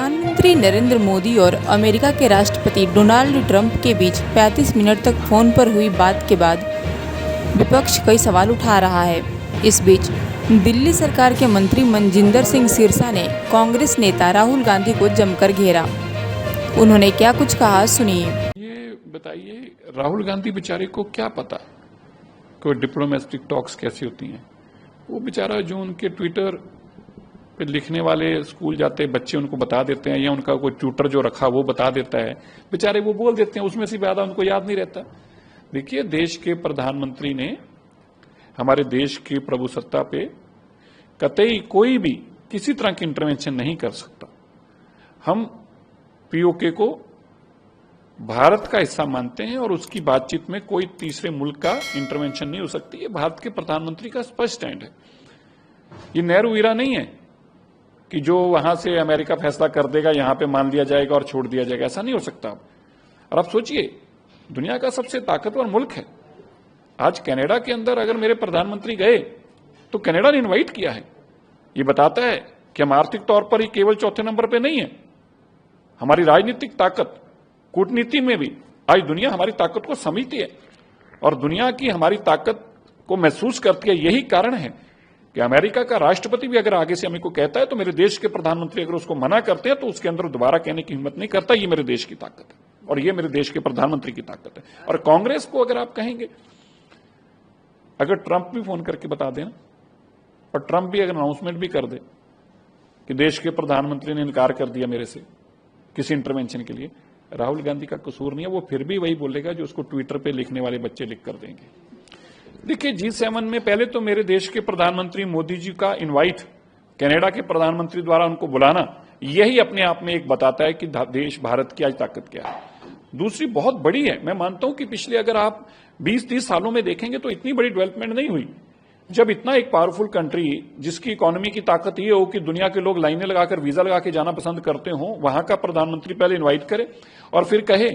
प्रधानमंत्री नरेंद्र मोदी और अमेरिका के राष्ट्रपति डोनाल्ड ट्रंप के बीच 35 मिनट तक फोन पर हुई बात के बाद विपक्ष कई सवाल उठा रहा है। इस बीच दिल्ली सरकार के मंत्री मनजिंदर सिंह सिरसा ने कांग्रेस नेता राहुल गांधी को जमकर घेरा। उन्होंने क्या कुछ कहा, सुनिए। ये बताइए, राहुल गांधी बेचारे को क्या पता कोई डिप्लोमेटिक टॉक्स कैसी होती हैं। वो बेचारा जो उनके ट्विटर पे लिखने वाले स्कूल जाते बच्चे उनको बता देते हैं, या उनका कोई ट्यूटर जो रखा वो बता देता है, बेचारे वो बोल देते हैं, उसमें से ज्यादा उनको याद नहीं रहता। देखिए, देश के प्रधानमंत्री ने हमारे देश की प्रभुसत्ता पे कतई कोई भी किसी तरह की इंटरवेंशन नहीं कर सकता। हम पीओके को भारत का हिस्सा मानते हैं और उसकी बातचीत में कोई तीसरे मुल्क का इंटरवेंशन नहीं हो सकती। ये भारत के प्रधानमंत्री का स्पष्ट स्टैंड है। ये नेहरू ईरा नहीं है कि जो वहां से अमेरिका फैसला कर देगा यहां पे मान लिया जाएगा और छोड़ दिया जाएगा। ऐसा नहीं हो सकता। और आप सोचिए, दुनिया का सबसे ताकतवर मुल्क है। आज कनाडा के अंदर अगर मेरे प्रधानमंत्री गए तो कनाडा ने इन्वाइट किया है। ये बताता है कि हम आर्थिक तौर पर ही केवल चौथे नंबर पे नहीं है। हमारी राजनीतिक ताकत, कूटनीति में भी आज दुनिया हमारी ताकत को समझती है और दुनिया की हमारी ताकत को महसूस करती है। यही कारण है कि अमेरिका का राष्ट्रपति भी अगर आगे से हमें को कहता है तो मेरे देश के प्रधानमंत्री अगर उसको मना करते हैं तो उसके अंदर दोबारा कहने की हिम्मत नहीं करता। ये मेरे देश की ताकत है और ये मेरे देश के प्रधानमंत्री की ताकत है। और कांग्रेस को अगर आप कहेंगे, अगर ट्रंप भी फोन करके बता देना और ट्रंप भी अगर अनाउंसमेंट भी कर दे कि देश के प्रधानमंत्री ने इनकार कर दिया मेरे से किसी इंटरवेंशन के लिए, राहुल गांधी का कसूर नहीं है। वो फिर भी वही बोलेगा जो उसको ट्विटर पे लिखने वाले बच्चे लिख कर देंगे। देखिए, G7 में पहले तो मेरे देश के प्रधानमंत्री मोदी जी का इनवाइट कनाडा के प्रधानमंत्री द्वारा उनको बुलाना, यही अपने आप में एक बताता है कि देश भारत की आज ताकत क्या है। दूसरी बहुत बड़ी है। मैं मानता हूं कि पिछले अगर आप 20-30 सालों में देखेंगे तो इतनी बड़ी डेवलपमेंट नहीं हुई। जब इतना एक पावरफुल कंट्री जिसकी इकोनॉमी की ताकत ये हो कि दुनिया के लोग लाइनें लगाकर वीजा लगा के जाना पसंद करते हो, वहां का प्रधानमंत्री पहले इनवाइट करे और फिर कहे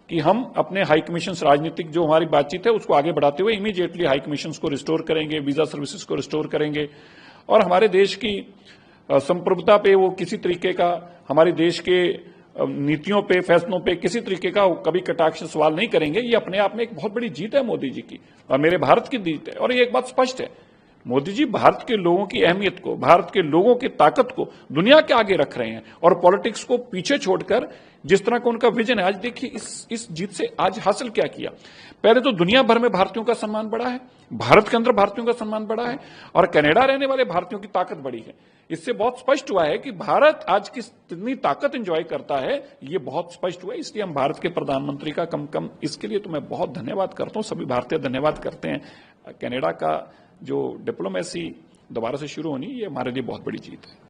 कि हम अपने हाई कमीशन राजनीतिक जो हमारी बातचीत है उसको आगे बढ़ाते हुए इमीडिएटली हाई कमीशन को रिस्टोर करेंगे, वीजा सर्विसेज को रिस्टोर करेंगे और हमारे देश की संप्रभुता पे वो किसी तरीके का, हमारे देश के नीतियों पे, फैसलों पे किसी तरीके का कभी कटाक्ष सवाल नहीं करेंगे। ये अपने आप में एक बहुत बड़ी जीत है मोदी जी की और मेरे भारत की जीत है। और ये एक बात स्पष्ट है, मोदी जी भारत के लोगों की अहमियत को, भारत के लोगों की ताकत को दुनिया के आगे रख रहे हैं और पॉलिटिक्स को पीछे छोड़कर जिस तरह का उनका विजन है। आज देखिए इस जीत से आज हासिल क्या किया। पहले तो दुनिया भर में भारतीयों का सम्मान बढ़ा है, भारत के अंदर भारतीयों का सम्मान बढ़ा है और कनाडा रहने वाले भारतीयों की ताकत बढ़ी है। इससे बहुत स्पष्ट हुआ है कि भारत आज कितनी ताकत एंजॉय करता है, ये बहुत स्पष्ट हुआ है। इसलिए हम भारत के प्रधानमंत्री का कम इसके लिए तो मैं बहुत धन्यवाद करता हूं। सभी भारतीय धन्यवाद करते हैं। कनाडा का जो डिप्लोमेसी दोबारा से शुरू होनी, ये हमारे लिए बहुत बड़ी जीत है।